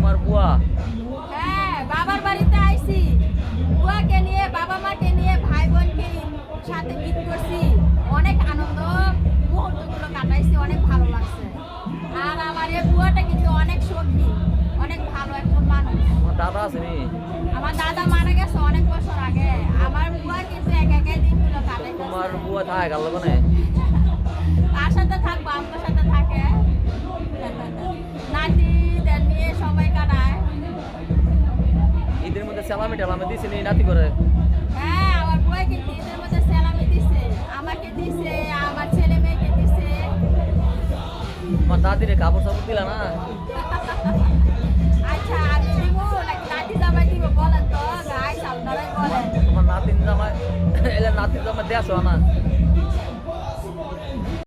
তোমার বুয়া? হ্যাঁ, বাবার বাড়িতে আইছি। বুয়াকে নিয়ে, বাবা মাকে নিয়ে, ভাই বোনকে সাথে ঈদ করছি। অনেক আনন্দ মুহূর্তগুলো কাটাইছি, অনেক ভালো লাগছে। আর আমার এই বুয়াটা কিন্তু অনেক সখী, অনেক ভালো একজন মানুষ। তোমার দাদা আসেনি? আমার দাদা মারা গেছে অনেক বছর আগে। আমার বুয়া কিন্তু একা একাই দিনগুলো কাটাইতেছে। তোমার বুয়া থাকে গেল মানে? তার সাথে থাকবো, আমার সাথে থাকে। নাতিদের নিয়ে সবাই কাটায়। ঈদের মধ্যে সালামি টালামি দিছিনি নাতি করে? হ্যাঁ, আমার বুয়া কিন্তু ঈদের মধ্যে সেলামি দিছে, আমাকে দিছে, আমার ছেলে মেয়েকে দিছে। তোমার দাদিরে কাপড় চাপড় দিলা না? আচ্ছা, আমি দিব নাকি নাতি জামাই দিব বলেন তো? গাইস আপনারাই বলেন। তোমার নাতিন জামাই এলে নাতিন জামাই দেশ না?